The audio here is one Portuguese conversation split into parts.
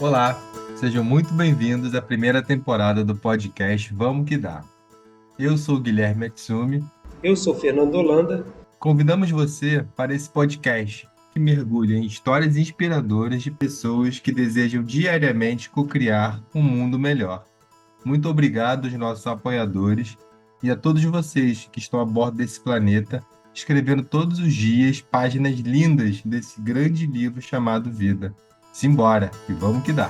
Olá, sejam muito bem-vindos à primeira temporada do podcast Vamos Que Dá. Eu sou o Guilherme Atsumi. Eu sou Fernando Holanda. Convidamos você para esse podcast que mergulha em histórias inspiradoras de pessoas que desejam diariamente co-criar um mundo melhor. Muito obrigado aos nossos apoiadores e a todos vocês que estão a bordo desse planeta, escrevendo todos os dias páginas lindas desse grande livro chamado Vida. Simbora, e vamos que dá!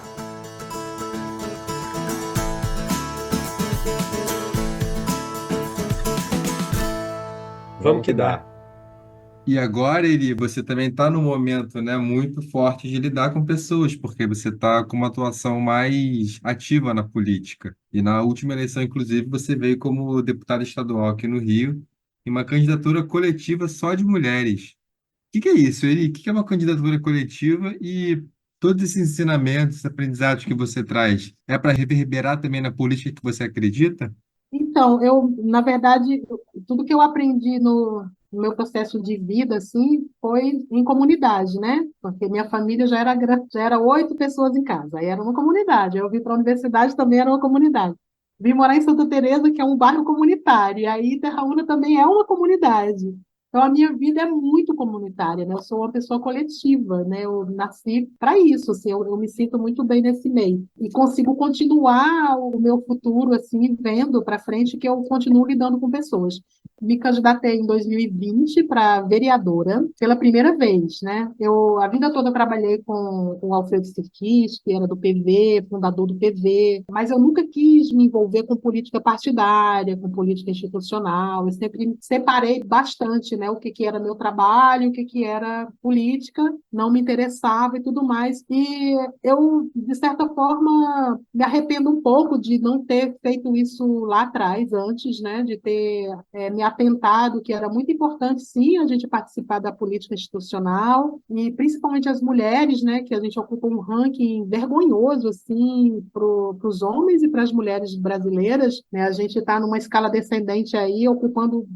Vamos que dá. E agora, Eli, você também está num momento, né, muito forte de lidar com pessoas, porque você está com uma atuação mais ativa na política. E na última eleição, inclusive, você veio como deputada estadual aqui no Rio, em uma candidatura coletiva só de mulheres. O que é isso, Eli? O que é uma candidatura coletiva e todos esses ensinamentos, esses aprendizados que você traz, é para reverberar também na política que você acredita? Então, na verdade, tudo que eu aprendi no meu processo de vida, assim, foi em comunidade, né? Porque minha família já era 8 pessoas em casa, aí era uma comunidade. Eu vim para a universidade, também era uma comunidade. Vim morar em Santa Teresa, que é um bairro comunitário, e aí Terraúna também é uma comunidade. Então, a minha vida é muito comunitária, né? Eu sou uma pessoa coletiva, né? Eu nasci para isso, assim, eu me sinto muito bem nesse meio. E consigo continuar o meu futuro, assim, vendo para frente que eu continuo lidando com pessoas. Me candidatei em 2020 para vereadora, pela primeira vez, né? A vida toda eu trabalhei com o Alfredo Sirkis, que era do PV, fundador do PV, mas eu nunca quis me envolver com política partidária, com política institucional. Eu sempre separei bastante, né, o que era meu trabalho, o que era política, não me interessava e tudo mais. E eu, de certa forma, me arrependo um pouco de não ter feito isso lá atrás, antes, né, de ter me atentado que era muito importante, sim, a gente participar da política institucional, e principalmente as mulheres, né, que a gente ocupa um ranking vergonhoso, assim, para os homens e para as mulheres brasileiras, né, a gente está numa escala descendente aí, ocupando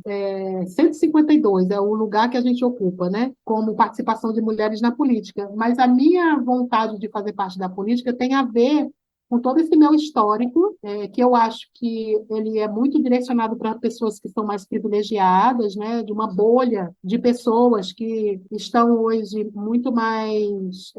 152, é o lugar que a gente ocupa, né, como participação de mulheres na política. Mas a minha vontade de fazer parte da política tem a ver com todo esse meu histórico, que eu acho que ele é muito direcionado para pessoas que são mais privilegiadas, né, de uma bolha de pessoas que estão hoje muito mais,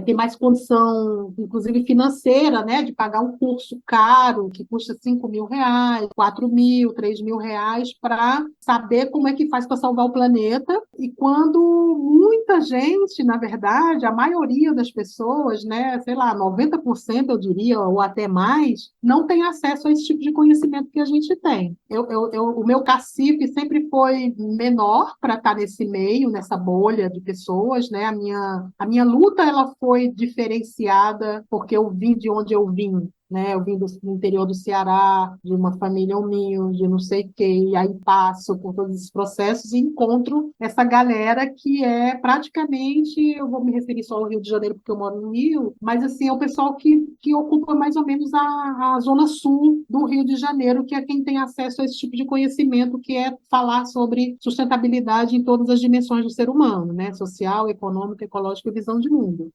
tem mais condição, inclusive financeira, né, de pagar um curso caro, que custa R$ 5.000, R$ 4.000, R$ 3.000, para saber como é que faz para salvar o planeta. E quando muita gente, na verdade, a maioria das pessoas, né, sei lá, 90% eu diria, ou até mais, não tem acesso a esse tipo de conhecimento que a gente tem. O meu cacife sempre foi menor para estar nesse meio, nessa bolha de pessoas, né? A minha luta ela foi diferenciada porque eu vim de onde eu vim, né? Eu vim do interior do Ceará, de uma família humilde, não sei o quê, e aí passo por todos esses processos e encontro essa galera que é praticamente, eu vou me referir só ao Rio de Janeiro porque eu moro no Rio, mas assim, é o pessoal que ocupa mais ou menos a zona sul do Rio de Janeiro, que é quem tem acesso a esse tipo de conhecimento, que é falar sobre sustentabilidade em todas as dimensões do ser humano, né? Social, econômica, ecológica e visão de mundo.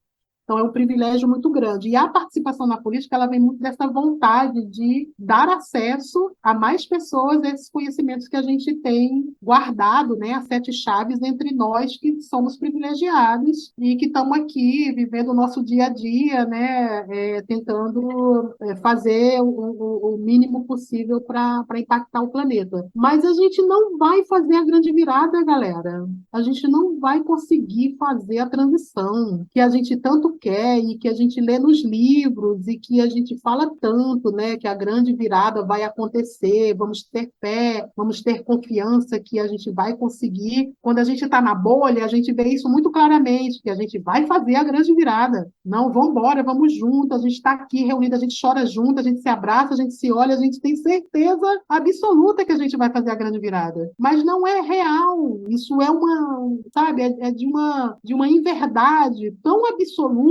Então, é um privilégio muito grande. E a participação na política, ela vem muito dessa vontade de dar acesso a mais pessoas a esses conhecimentos que a gente tem guardado, né, as 7 chaves entre nós que somos privilegiados e que estamos aqui vivendo o nosso dia a dia, né, tentando fazer o mínimo possível para impactar o planeta. Mas a gente não vai fazer a grande virada, galera. A gente não vai conseguir fazer a transição que a gente tanto quer e que a gente lê nos livros e que a gente fala tanto, né, que a grande virada vai acontecer, vamos ter fé, vamos ter confiança que a gente vai conseguir. Quando a gente está na bolha, a gente vê isso muito claramente, que a gente vai fazer a grande virada. Não, vamos embora, vamos juntos, a gente está aqui reunido, a gente chora junto, a gente se abraça, a gente se olha, a gente tem certeza absoluta que a gente vai fazer a grande virada. Mas não é real, isso é uma, sabe, é de uma inverdade tão absoluta,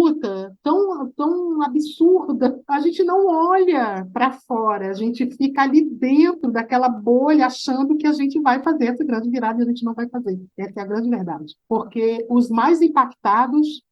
tão absurda. A gente não olha para fora, a gente fica ali dentro daquela bolha achando que a gente vai fazer essa grande virada e a gente não vai fazer. Essa é a grande verdade. Porque os mais impactados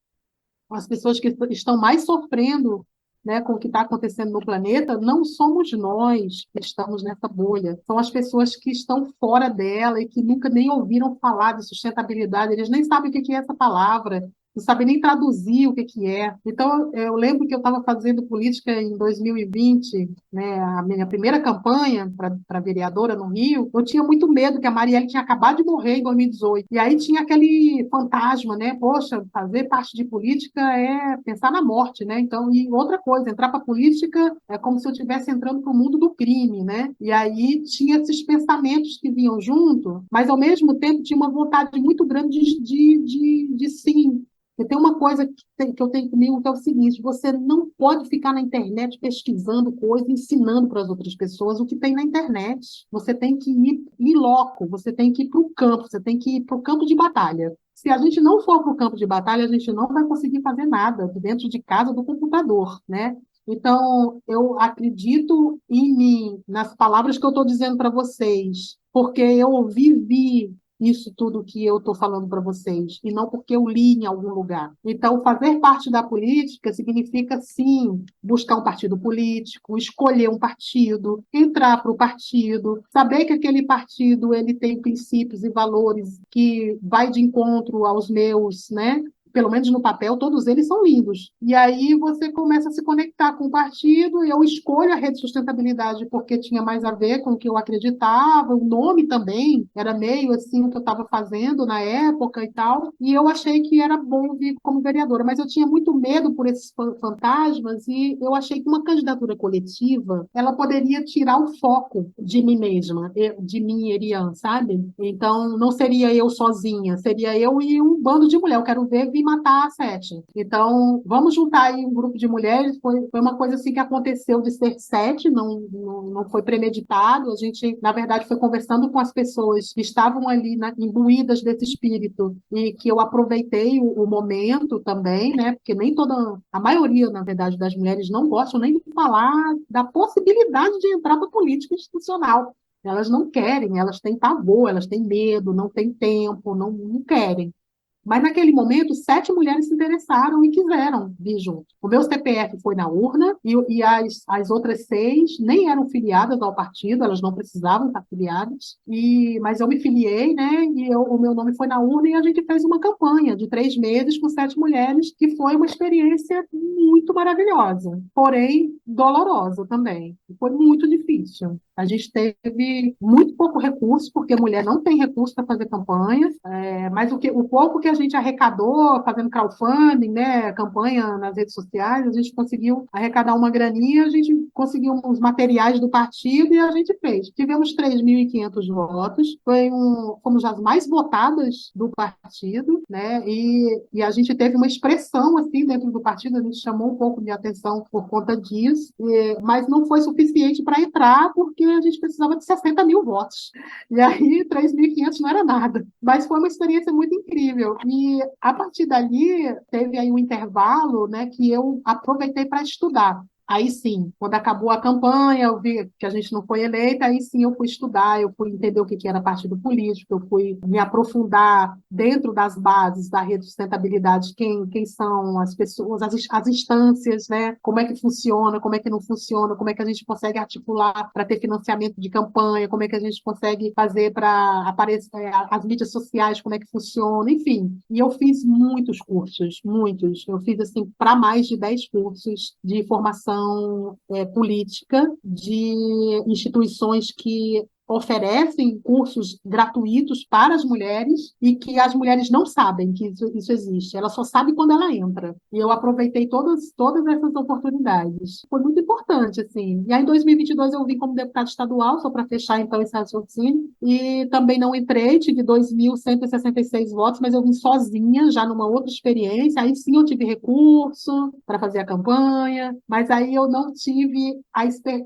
as pessoas que estão mais sofrendo, né, com o que está acontecendo no planeta, não somos nós que estamos nessa bolha, são as pessoas que estão fora dela e que nunca nem ouviram falar de sustentabilidade, eles nem sabem o que é essa palavra, não sabem nem traduzir o que é. Então, eu lembro que eu estava fazendo política em 2020, né, a minha primeira campanha para vereadora no Rio, eu tinha muito medo, que a Marielle tinha acabado de morrer em 2018. E aí tinha aquele fantasma, né? Poxa, fazer parte de política é pensar na morte, né? Então, e outra coisa, entrar para a política é como se eu estivesse entrando para o mundo do crime, né? E aí tinha esses pensamentos que vinham junto, mas ao mesmo tempo tinha uma vontade muito grande de sim. E tem uma coisa que eu tenho comigo que é o seguinte: você não pode ficar na internet pesquisando coisas, ensinando para as outras pessoas o que tem na internet. Você tem que ir em loco, você tem que ir para o campo, você tem que ir para o campo de batalha. Se a gente não for para o campo de batalha, a gente não vai conseguir fazer nada dentro de casa do computador, né? Então, eu acredito em mim, nas palavras que eu estou dizendo para vocês, porque eu vivi isso tudo que eu estou falando para vocês, e não porque eu li em algum lugar. Então, fazer parte da política significa, sim, buscar um partido político, escolher um partido, entrar para o partido, saber que aquele partido ele tem princípios e valores que vai de encontro aos meus, né? Pelo menos no papel, todos eles são lindos. E aí você começa a se conectar com o partido, e eu escolho a Rede Sustentabilidade porque tinha mais a ver com o que eu acreditava, o nome também era meio assim o que eu estava fazendo na época e tal, e eu achei que era bom vir como vereadora, mas eu tinha muito medo por esses fantasmas, e eu achei que uma candidatura coletiva, ela poderia tirar o foco de mim mesma, de mim, Erian, sabe? Então, não seria eu sozinha, seria eu e um bando de mulher. Eu quero ver vir matar a sete. Então, vamos juntar aí um grupo de mulheres. Foi uma coisa assim que aconteceu de ser sete, não foi premeditado. A gente, na verdade, foi conversando com as pessoas que estavam ali imbuídas desse espírito e que eu aproveitei o momento também, né? Porque nem toda, a maioria, na verdade, das mulheres não gostam nem de falar da possibilidade de entrar para a política institucional. Elas não querem, elas têm pavor, elas têm medo, não têm tempo, não querem. Mas naquele momento, 7 mulheres se interessaram e quiseram vir junto. O meu CPF foi na urna e as outras 6 nem eram filiadas ao partido, elas não precisavam estar filiadas. Mas eu me filiei, né? O meu nome foi na urna e a gente fez uma campanha de 3 meses com 7 mulheres, que foi uma experiência muito maravilhosa, porém dolorosa também. Foi muito difícil. A gente teve muito pouco recurso, porque mulher não tem recurso para fazer campanha, mas o pouco que a gente arrecadou fazendo crowdfunding, né, campanha nas redes sociais, a gente conseguiu arrecadar uma graninha, a gente conseguiu os materiais do partido e a gente fez. Tivemos 3.500 votos, fomos as mais votadas do partido, né, e a gente teve uma expressão assim dentro do partido, a gente chamou um pouco de atenção por conta disso, mas não foi suficiente para entrar, porque a gente precisava de 60 mil votos. E aí, 3.500 não era nada. Mas foi uma experiência muito incrível. E, a partir dali, teve aí um intervalo, né, que eu aproveitei para estudar. Aí sim, quando acabou a campanha, eu vi que a gente não foi eleita, aí sim eu fui estudar, eu fui entender o que era partido político, eu fui me aprofundar dentro das bases da rede de sustentabilidade, quem são as pessoas, as instâncias, né? Como é que funciona, como é que não funciona, como é que a gente consegue articular para ter financiamento de campanha, como é que a gente consegue fazer para aparecer as mídias sociais, como é que funciona, enfim. E eu fiz muitos cursos, muitos. Eu fiz assim para mais de 10 cursos de formação política de instituições que oferecem cursos gratuitos para as mulheres e que as mulheres não sabem que isso existe. Ela só sabe quando ela entra. E eu aproveitei todas essas oportunidades. Foi muito importante, assim. E aí, em 2022, eu vim como deputada estadual, só para fechar, então, esse raciocínio. E também não entrei, tive 2.166 votos, mas eu vim sozinha, já numa outra experiência. Aí, sim, eu tive recurso para fazer a campanha, mas aí eu não tive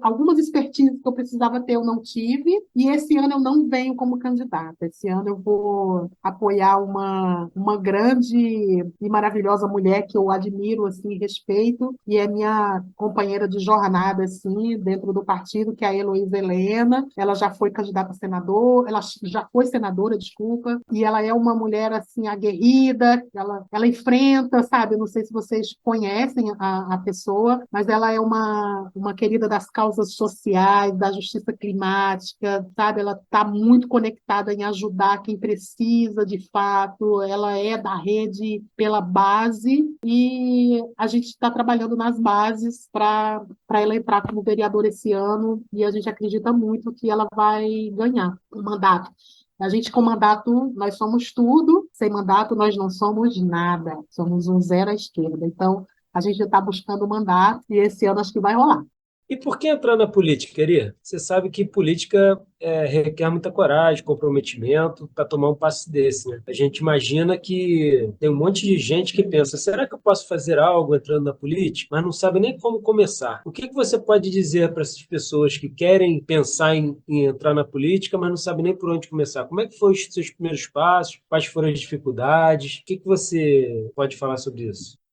algumas expertises que eu precisava ter, eu não tive. E esse ano eu não venho como candidata. Esse ano eu vou apoiar uma grande e maravilhosa mulher que eu admiro, assim, respeito, e é minha companheira de jornada, assim, dentro do partido, que é a Heloísa Helena. Ela já foi candidata a senador, ela já foi senadora, desculpa, e ela é uma mulher, assim, aguerrida, ela enfrenta, sabe? Eu não sei se vocês conhecem a pessoa, mas ela é uma querida das causas sociais, da justiça climática, sabe? Ela está muito conectada em ajudar quem precisa, de fato. Ela é da rede pela base e a gente está trabalhando nas bases para ela entrar como vereadora esse ano e a gente acredita muito que ela vai ganhar o mandato. A gente, com mandato, nós somos tudo, sem mandato, nós não somos nada, somos um zero à esquerda. Então, a gente está buscando o mandato e esse ano acho que vai rolar. E por que entrar na política, Eri? Você sabe que política requer muita coragem, comprometimento para tomar um passo desse, né? A gente imagina que tem um monte de gente que pensa, será que eu posso fazer algo entrando na política? Mas não sabe nem como começar. O que você pode dizer para essas pessoas que querem pensar em entrar na política, mas não sabem nem por onde começar? Como é que foram os seus primeiros passos? Quais foram as dificuldades? O que você pode falar sobre isso?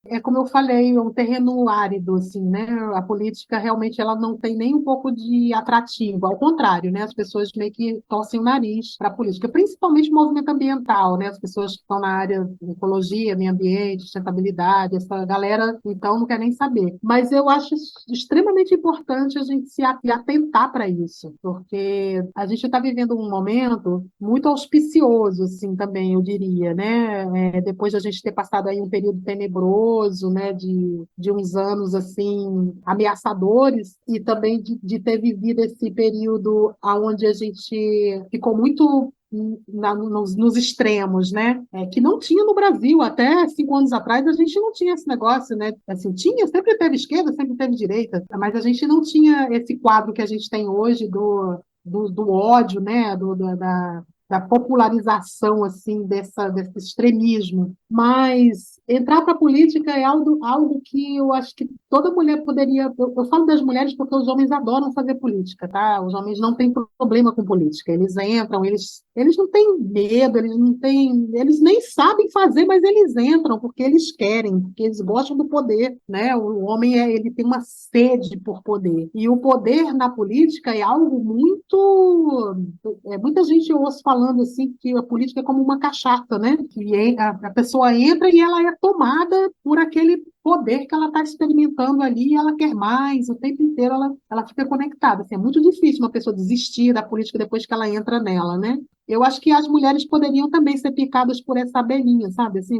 É como eu falei, é um terreno árido, assim, né? A política realmente ela não tem nem um pouco de atrativo, ao contrário, né? As pessoas meio que torcem o nariz para a política, principalmente o movimento ambiental, né? As pessoas que estão na área de ecologia, meio ambiente, sustentabilidade, essa galera, então, não quer nem saber. Mas eu acho extremamente importante a gente se atentar para isso, porque a gente está vivendo um momento muito auspicioso, assim, também, eu diria, né? Depois de a gente ter passado aí um período tenebroso, né, de uns anos assim ameaçadores e também de ter vivido esse período onde a gente ficou muito nos extremos, né? Que não tinha no Brasil até 5 anos atrás a gente não tinha esse negócio, né? Assim, tinha, sempre teve esquerda, sempre teve direita, mas a gente não tinha esse quadro que a gente tem hoje do ódio, né? Da popularização assim desse extremismo, mas entrar para a política é algo que eu acho que toda mulher poderia. Eu falo das mulheres porque os homens adoram fazer política, tá? Os homens não têm problema com política. Eles entram, eles não têm medo, eles não têm, eles nem sabem fazer, mas eles entram porque eles querem, porque eles gostam do poder, né? O homem ele tem uma sede por poder e o poder na política é algo muito. Muita gente ouve falando assim que a política é como uma cachaça, né? Que a pessoa entra e ela é tomada por aquele poder que ela está experimentando ali e ela quer mais, o tempo inteiro ela fica conectada. Assim, é muito difícil uma pessoa desistir da política depois que ela entra nela, né? Eu acho que as mulheres poderiam também ser picadas por essa abelhinha, sabe? Assim,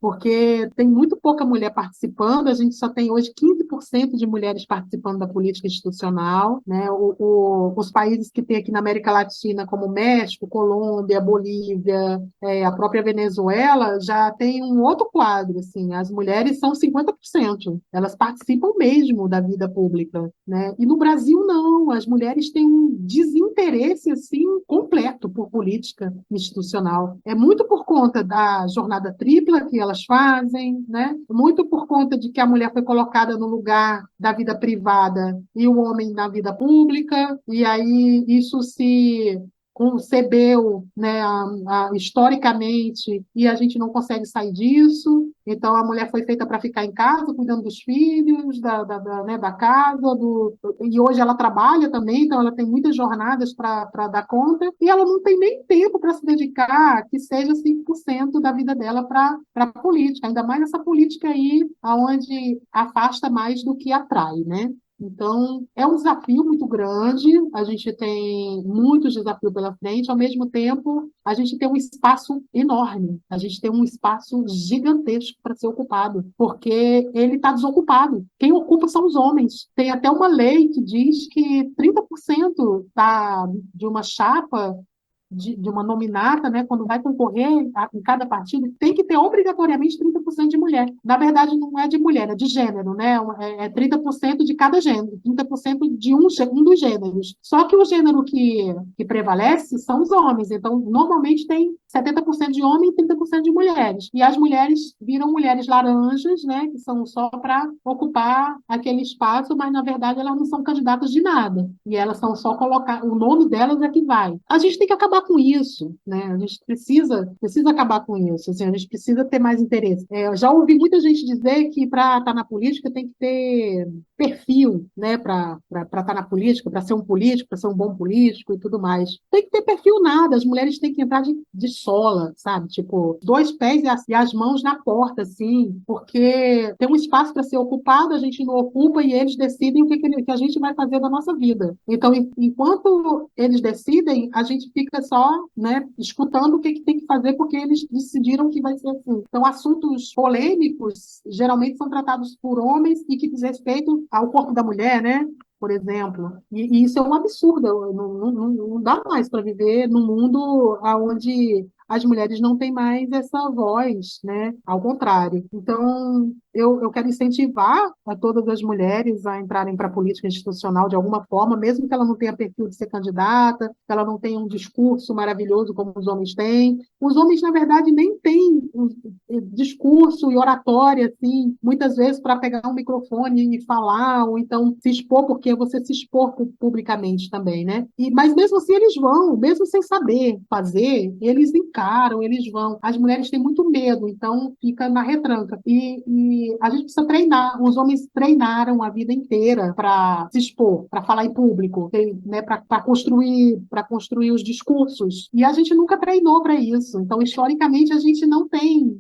porque tem muito pouca mulher participando, a gente só tem hoje 15% de mulheres participando da política institucional, né? Os países que tem aqui na América Latina, como México, Colômbia, Bolívia, a própria Venezuela, já tem um outro quadro, assim, as mulheres são 50%, elas participam mesmo da vida pública, né? E no Brasil, não, as mulheres têm um desinteresse, assim, completo por política institucional. É muito por conta da jornada tripla que elas fazem, né? Muito por conta de que a mulher foi colocada no lugar da vida privada e o homem na vida pública, e aí isso se concebeu, né, historicamente, e a gente não consegue sair disso. Então, a mulher foi feita para ficar em casa, cuidando dos filhos, né, da casa, e hoje ela trabalha também, então ela tem muitas jornadas para dar conta, e ela não tem nem tempo para se dedicar, que seja 5% da vida dela para a política, ainda mais essa política aí, onde afasta mais do que atrai, né? Então, é um desafio muito grande, a gente tem muitos desafios pela frente, ao mesmo tempo, a gente tem um espaço enorme, a gente tem um espaço gigantesco para ser ocupado, porque ele está desocupado. Quem ocupa são os homens. Tem até uma lei que diz que 30% de uma chapa de uma nominata, né, quando vai concorrer em cada partido, tem que ter obrigatoriamente 30% de mulher. Na verdade, não é de mulher, é de gênero, né? É 30% de cada gênero, 30% de um dos gêneros. Só que o gênero que prevalece são os homens. Então, normalmente tem 70% de homens e 30% de mulheres. E as mulheres viram mulheres laranjas, né, que são só para ocupar aquele espaço, mas na verdade elas não são candidatas de nada. E elas são só colocar, o nome delas é que vai. A gente tem que acabar com isso, né? A gente precisa acabar com isso. Assim, a gente precisa ter mais interesse. Eu já ouvi muita gente dizer que para estar na política tem que ter perfil, né, para estar na política, para ser um político, para ser um bom político e tudo mais. Tem que ter perfil nada, as mulheres têm que entrar de sola, sabe? Tipo, dois pés e as mãos na porta, assim, porque tem um espaço para ser ocupado, a gente não ocupa e eles decidem que a gente vai fazer da nossa vida. Então, enquanto eles decidem, a gente fica só, né, escutando o que tem que fazer porque eles decidiram que vai ser assim. Então, assuntos polêmicos geralmente são tratados por homens e que diz respeito ao corpo da mulher, né? Por exemplo. E isso é um absurdo. Não dá mais para viver num mundo onde as mulheres não têm mais essa voz, né? Ao contrário. Então, eu quero incentivar a todas as mulheres a entrarem para a política institucional de alguma forma, mesmo que ela não tenha perfil de ser candidata, que ela não tenha um discurso maravilhoso como os homens têm. Os homens, na verdade, nem têm um discurso e oratória, assim, muitas vezes para pegar um microfone e falar, ou então se expor, porque você se expor publicamente também, né? Mas mesmo assim eles vão, mesmo sem saber fazer, eles encaram, eles vão. As mulheres têm muito medo, então fica na retranca. E a gente precisa treinar. Os homens treinaram a vida inteira para se expor, para falar em público, né? Para construir os discursos. E a gente nunca treinou para isso. Então, historicamente, a gente não tem,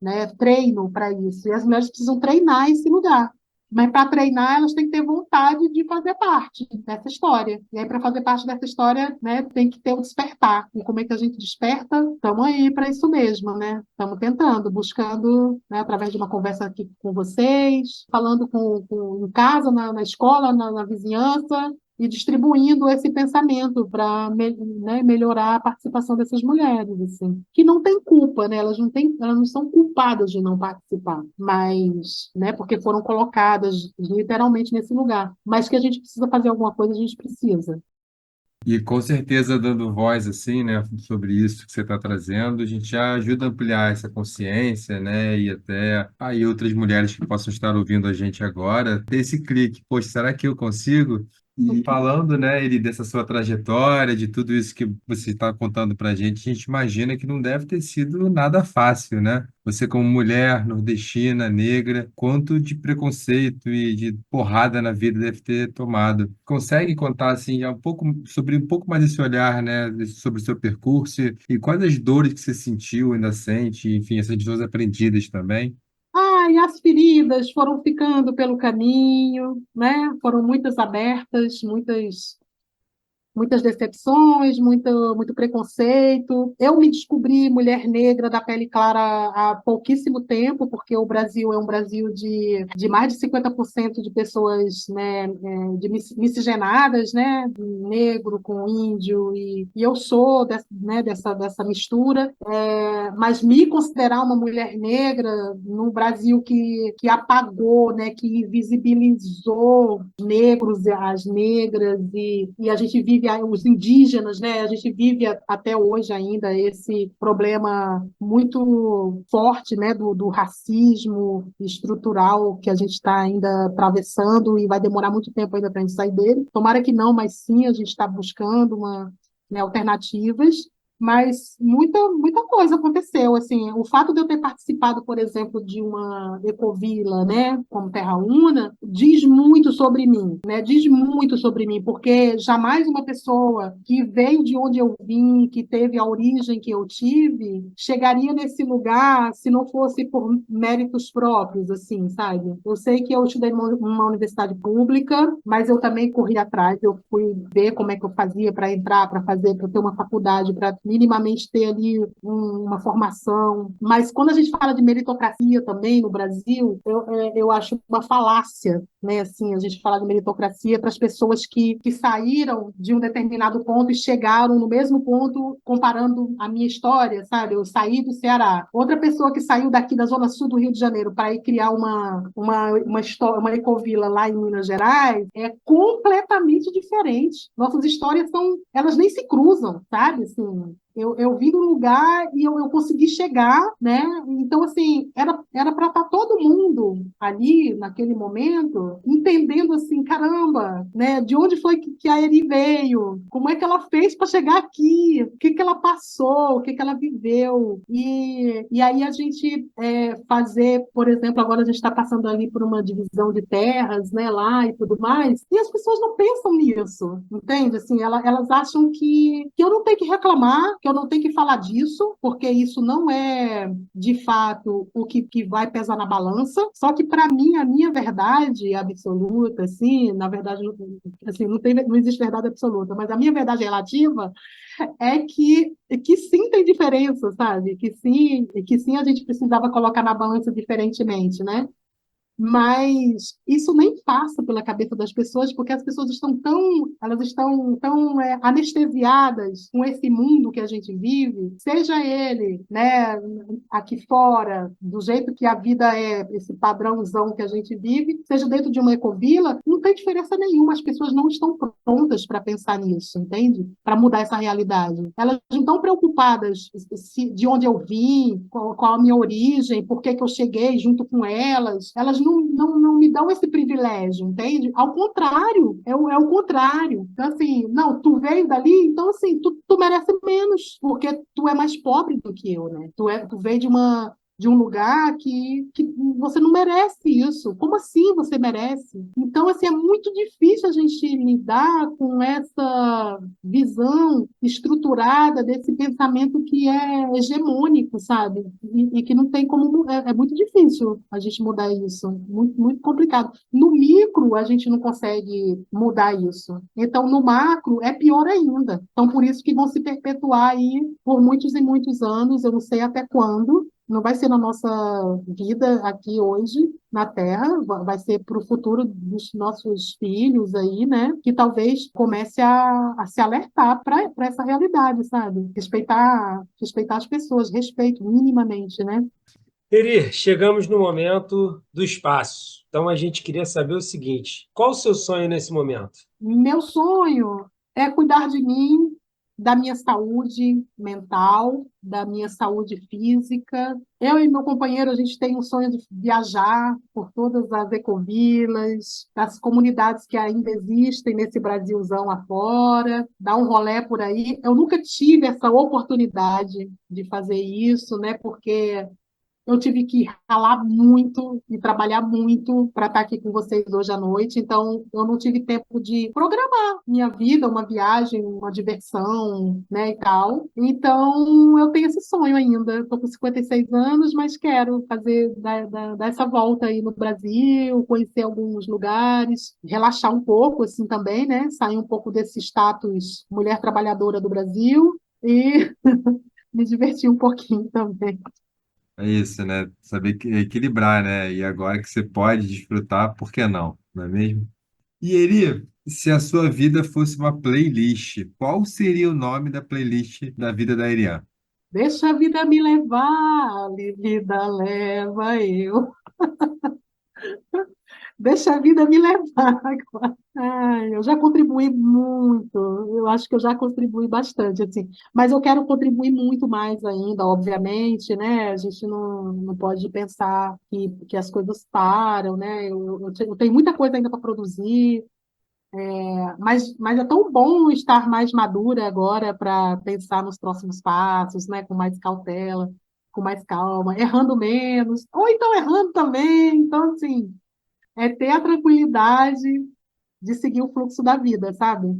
né, treino para isso. E as mulheres precisam treinar esse lugar. Mas para treinar, elas têm que ter vontade de fazer parte dessa história. E aí, para fazer parte dessa história, né, tem que ter o despertar. E como é que a gente desperta? Estamos aí para isso mesmo, né? Estamos tentando, buscando, né, através de uma conversa aqui com vocês, falando em casa, na escola, na vizinhança, e distribuindo esse pensamento para, né, melhorar a participação dessas mulheres, assim, que não têm culpa, né? Elas não são culpadas de não participar, mas, né, porque foram colocadas literalmente nesse lugar. Mas que a gente precisa fazer alguma coisa, a gente precisa. E com certeza dando voz assim, né, sobre isso que você está trazendo, a gente já ajuda a ampliar essa consciência, né, e até aí outras mulheres que possam estar ouvindo a gente agora, ter esse clique, poxa, será que eu consigo? E falando, né, ele dessa sua trajetória, de tudo isso que você está contando para a gente imagina que não deve ter sido nada fácil, né? Você como mulher nordestina, negra, quanto de preconceito e de porrada na vida deve ter tomado. Consegue contar assim já um pouco sobre um pouco mais esse olhar, né, sobre o seu percurso e quais as dores que você sentiu, ainda sente, enfim, essas lições aprendidas também? E as feridas foram ficando pelo caminho, né? Foram muitas abertas, muitas decepções, muito preconceito. Eu me descobri mulher negra da pele clara há pouquíssimo tempo, porque o Brasil é um Brasil de mais de 50% de pessoas, né, miscigenadas, né, negro com índio, e eu sou né, dessa mistura, mas me considerar uma mulher negra no Brasil que apagou, né, que invisibilizou negros, as negras, e a gente vive os indígenas, né? A gente vive até hoje ainda esse problema muito forte, né? Do racismo estrutural que a gente está ainda atravessando e vai demorar muito tempo ainda para a gente sair dele. Tomara que não, mas sim, a gente está buscando né, alternativas. Mas muita coisa aconteceu, assim, o fato de eu ter participado, por exemplo, de uma ecovila, né, como Terra Una, diz muito sobre mim, né, diz muito sobre mim, porque jamais uma pessoa que veio de onde eu vim, que teve a origem que eu tive, chegaria nesse lugar se não fosse por méritos próprios, assim, sabe? Eu sei que eu estudei numa universidade pública, mas eu também corri atrás, eu fui ver como é que eu fazia para entrar, para ter uma faculdade, para minimamente ter ali uma formação. Mas quando a gente fala de meritocracia também no Brasil, eu acho uma falácia, né? Assim, a gente fala de meritocracia para as pessoas que saíram de um determinado ponto e chegaram no mesmo ponto, comparando a minha história, sabe? Eu saí do Ceará. Outra pessoa que saiu daqui da Zona Sul do Rio de Janeiro para ir criar uma ecovila lá em Minas Gerais é completamente diferente. Nossas histórias elas nem se cruzam, sabe? Assim, eu vim do lugar e eu consegui chegar, né? Então, assim, era para estar todo mundo ali, naquele momento, entendendo assim, caramba, né? De onde foi que a Eri veio? Como é que ela fez para chegar aqui? O que ela passou? O que ela viveu? E aí a gente fazer, por exemplo, agora a gente está passando ali por uma divisão de terras, né? Lá e tudo mais, e as pessoas não pensam nisso, entende? Assim, elas acham que eu não tenho que reclamar, que eu não tenho que falar disso, porque isso não é, de fato, o que vai pesar na balança. Só que, para mim, a minha verdade absoluta, assim, na verdade, assim, não existe verdade absoluta, mas a minha verdade relativa é que sim tem diferença, sabe? Que sim a gente precisava colocar na balança diferentemente, né? Mas isso nem passa pela cabeça das pessoas, porque as pessoas elas estão tão anestesiadas com esse mundo que a gente vive, seja ele, né, aqui fora, do jeito que a vida é, esse padrãozão que a gente vive, seja dentro de uma ecovila, não tem diferença nenhuma. As pessoas não estão prontas para pensar nisso, entende? Para mudar essa realidade. Elas não estão preocupadas de onde eu vim, qual a minha origem, por que eu cheguei junto com elas. Elas não me dão esse privilégio, entende? Ao contrário, é o contrário. Então, assim, não, tu veio dali, então, assim, tu merece menos, porque tu é mais pobre do que eu, né? Tu veio de um lugar que você não merece isso. Como assim você merece? Então, assim, é muito difícil a gente lidar com essa visão estruturada desse pensamento que é hegemônico, sabe? E que não tem como... É muito difícil a gente mudar isso. Muito, muito complicado. No micro, a gente não consegue mudar isso. Então, no macro, é pior ainda. Então, por isso que vão se perpetuar aí por muitos e muitos anos, eu não sei até quando, não vai ser na nossa vida aqui hoje, na Terra, vai ser para o futuro dos nossos filhos aí, né? Que talvez comece a se alertar para essa realidade, sabe? Respeitar as pessoas, respeito minimamente, né? Eri, chegamos no momento do espaço. Então a gente queria saber o seguinte: qual o seu sonho nesse momento? Meu sonho é cuidar de mim, da minha saúde mental, da minha saúde física. Eu e meu companheiro, a gente tem um sonho de viajar por todas as ecovilas, as comunidades que ainda existem nesse Brasilzão afora, dar um rolê por aí. Eu nunca tive essa oportunidade de fazer isso, né? Porque eu tive que ralar muito e trabalhar muito para estar aqui com vocês hoje à noite, então eu não tive tempo de programar minha vida, uma viagem, uma diversão, né, e tal. Então eu tenho esse sonho ainda. Estou com 56 anos, mas quero fazer dar essa volta aí no Brasil, conhecer alguns lugares, relaxar um pouco, assim também, né? Sair um pouco desse status mulher trabalhadora do Brasil e me divertir um pouquinho também. É isso, né? Saber equilibrar, né? E agora que você pode desfrutar, por que não? Não é mesmo? E Eri, se a sua vida fosse uma playlist, qual seria o nome da playlist da vida da Eriane? Deixa a vida me levar, vida leva eu. Deixa a vida me levar. Ai, eu já contribuí muito, eu acho que eu já contribuí bastante, assim, mas eu quero contribuir muito mais ainda, obviamente, né? A gente não pode pensar que as coisas param, né? Eu tenho muita coisa ainda para produzir, mas é tão bom estar mais madura agora para pensar nos próximos passos, né? Com mais cautela, com mais calma, errando menos, ou então errando também. Então, assim, é ter a tranquilidade de seguir o fluxo da vida, sabe?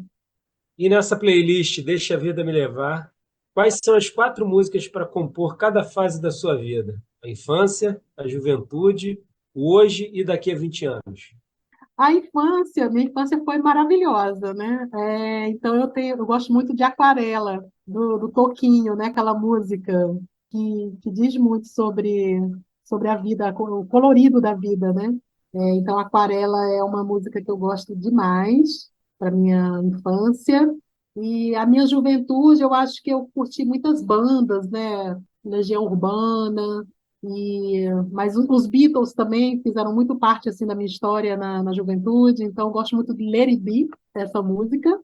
E nessa playlist Deixa a Vida Me Levar, quais são as 4 músicas para compor cada fase da sua vida? A infância, a juventude, o hoje e daqui a 20 anos. Minha infância foi maravilhosa, né? Então eu gosto muito de Aquarela, do Toquinho, né? Aquela música que diz muito sobre a vida, o colorido da vida, né? Então Aquarela é uma música que eu gosto demais para minha infância. E a minha juventude, eu acho que eu curti muitas bandas, né? Legião Urbana, mas os Beatles também fizeram muito parte assim da minha história na juventude, então eu gosto muito de Let It Be, essa música.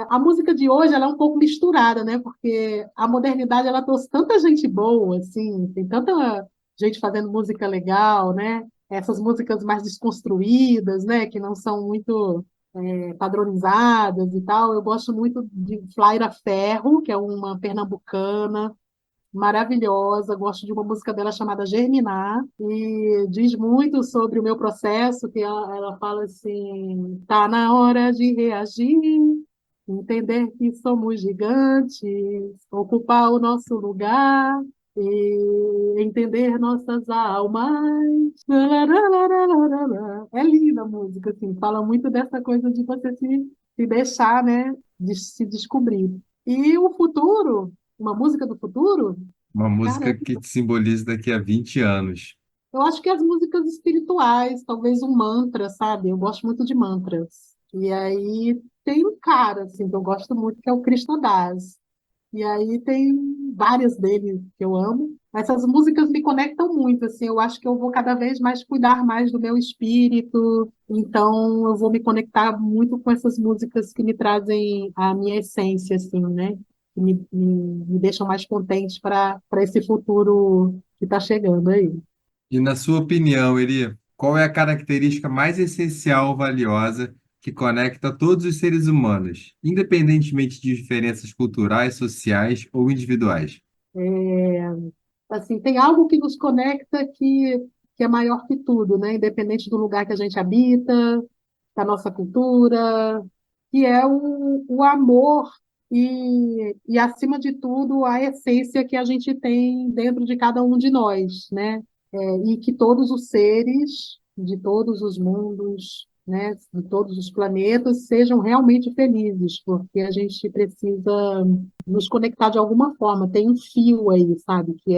A música de hoje ela é um pouco misturada, né? Porque a modernidade ela trouxe tanta gente boa, assim, tem tanta gente fazendo música legal, né? Essas músicas mais desconstruídas, né? Que não são muito padronizadas e tal. Eu gosto muito de Flaira Ferro, que é uma pernambucana maravilhosa, gosto de uma música dela chamada Germinar, e diz muito sobre o meu processo, que ela fala assim, tá na hora de reagir, entender que somos gigantes, ocupar o nosso lugar, e entender nossas almas. É linda a música, assim, fala muito dessa coisa de você se deixar, né, de se descobrir. E o futuro, uma música do futuro, Uma música cara, que te simboliza daqui a 20 anos. eu acho que as músicas espirituais, talvez um mantra, sabe? Eu gosto muito de mantras. E aí tem um cara, assim, que eu gosto muito, que é o Krishna Das. E aí tem várias dele que eu amo. Essas músicas me conectam muito, assim, eu acho que eu vou cada vez mais cuidar mais do meu espírito, então eu vou me conectar muito com essas músicas que me trazem a minha essência, assim, né? Que me deixam mais contente para esse futuro que está chegando aí. E na sua opinião, Eri, qual é a característica mais essencial ou valiosa que conecta todos os seres humanos, independentemente de diferenças culturais, sociais ou individuais? É, assim, tem algo que nos conecta que é maior que tudo, né? Independente do lugar que a gente habita, da nossa cultura, que é o amor acima de tudo, a essência que a gente tem dentro de cada um de nós, né? E que todos os seres de todos os mundos, né, de todos os planetas, sejam realmente felizes, porque a gente precisa nos conectar de alguma forma. Tem um fio aí, sabe, que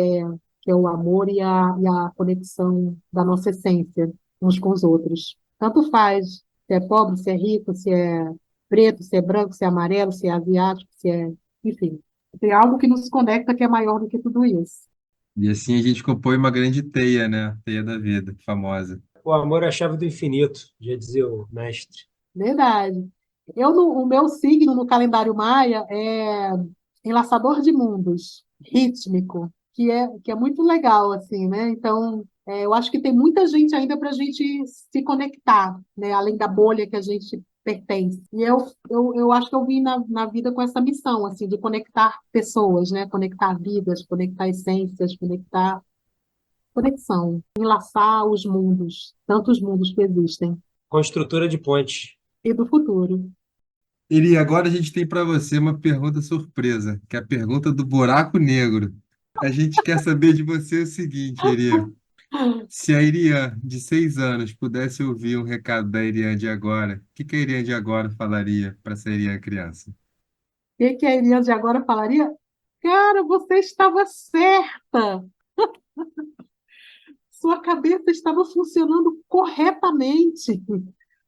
é o amor e a conexão da nossa essência uns com os outros. Tanto faz se é pobre, se é rico, se é preto, se é branco, se é amarelo, se é asiático, se é. Enfim, tem algo que nos conecta que é maior do que tudo isso. E assim a gente compõe uma grande teia, né? Teia da vida, famosa. O amor é a chave do infinito, já dizia o mestre. Verdade. O meu signo no calendário maia é enlaçador de mundos, rítmico, que é muito legal, assim, né? Então, eu acho que tem muita gente ainda para a gente se conectar, né? Além da bolha que a gente pertence. E eu acho que eu vim na vida com essa missão, assim, de conectar pessoas, né? Conectar vidas, conectar essências, conectar conexão, enlaçar os mundos, tantos mundos que existem, Construtora de pontes. e do futuro. Eri, agora a gente tem para você uma pergunta surpresa, que é a pergunta do buraco negro. A gente quer saber de você o seguinte, Eri. Se a Irian, de 6 anos, pudesse ouvir um recado da Irian de agora, o que que a Irian de agora falaria para essa Irian criança? Que a Eliane de agora falaria? Cara, você estava certa. Sua cabeça estava funcionando corretamente.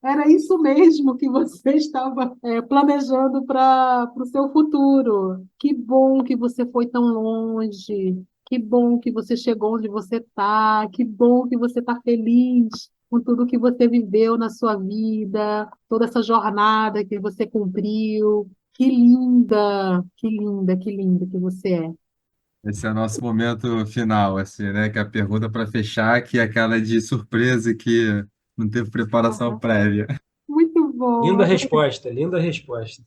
Era isso mesmo que você estava planejando para o seu futuro. Que bom que você foi tão longe. Que bom que você chegou onde você está. Que bom que você está feliz com tudo que você viveu na sua vida, toda essa jornada que você cumpriu. Que linda, que linda que você é. Esse é o nosso momento final, assim, né? Que é a pergunta para fechar, que é aquela de surpresa que não teve preparação Ah, prévia. muito Linda bom. resposta, linda resposta.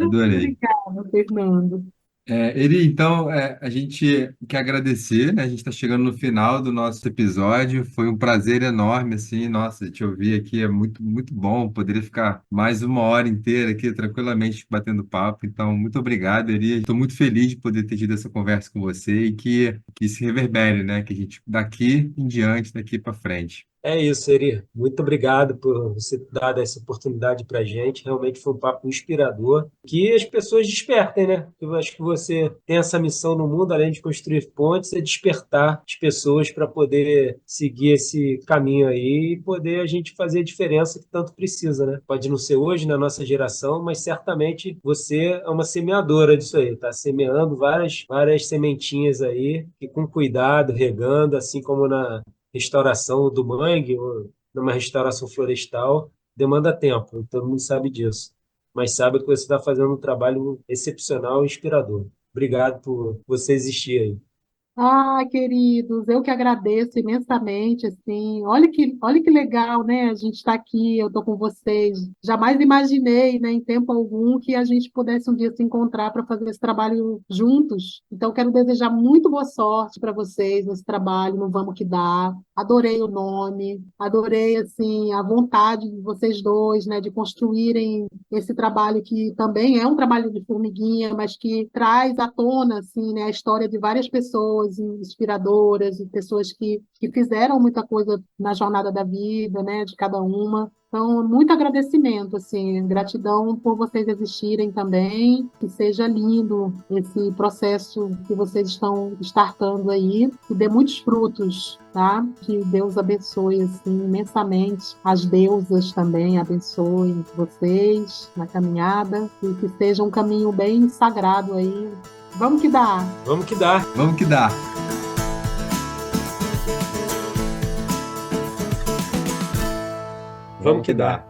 Adorei. Obrigada, Fernando. Eri, então, a gente quer agradecer, né? A gente está chegando no final do nosso episódio. Foi um prazer enorme, assim, nossa, te ouvir aqui é muito, muito bom. Poderia ficar mais uma hora inteira aqui, tranquilamente, batendo papo. Então, muito obrigado, Eri. Estou muito feliz de poder ter tido essa conversa com você e que se reverbere, né? Que a gente, daqui em diante, daqui para frente. É isso, Eri. Muito obrigado por você ter dado essa oportunidade para a gente. Realmente foi um papo inspirador. Que as pessoas despertem, né? Eu acho que você tem essa missão no mundo, além de construir pontes, é despertar as pessoas para poder seguir esse caminho aí e poder a gente fazer a diferença que tanto precisa, né? Pode não ser hoje, na nossa geração, mas certamente você é uma semeadora disso aí, tá? Semeando várias sementinhas aí, e com cuidado, regando, assim como na restauração do mangue, ou numa restauração florestal, demanda tempo, todo mundo sabe disso. Mas sabe que você está fazendo um trabalho excepcional e inspirador. Obrigado por você existir aí. Ah, queridos, eu que agradeço imensamente, assim, olha que legal, né, a gente está aqui, eu estou com vocês, jamais imaginei, né, em tempo algum, que a gente pudesse um dia se encontrar para fazer esse trabalho juntos, então quero desejar muito boa sorte para vocês nesse trabalho, no Vamos Que Dá, adorei o nome, adorei, assim, a vontade de vocês dois, né, de construírem esse trabalho que também é um trabalho de formiguinha, mas que traz à tona assim, né, a história de várias pessoas inspiradoras e pessoas que fizeram muita coisa na jornada da vida, né, de cada uma. Então, muito agradecimento, assim, gratidão por vocês existirem também, que seja lindo esse processo que vocês estão startando aí, que dê muitos frutos, tá? Que Deus abençoe, assim, imensamente. As deusas também abençoem vocês na caminhada e que seja um caminho bem sagrado aí. Vamos que dá! Vamos que dá. Vamos que dá. Vamos que dá.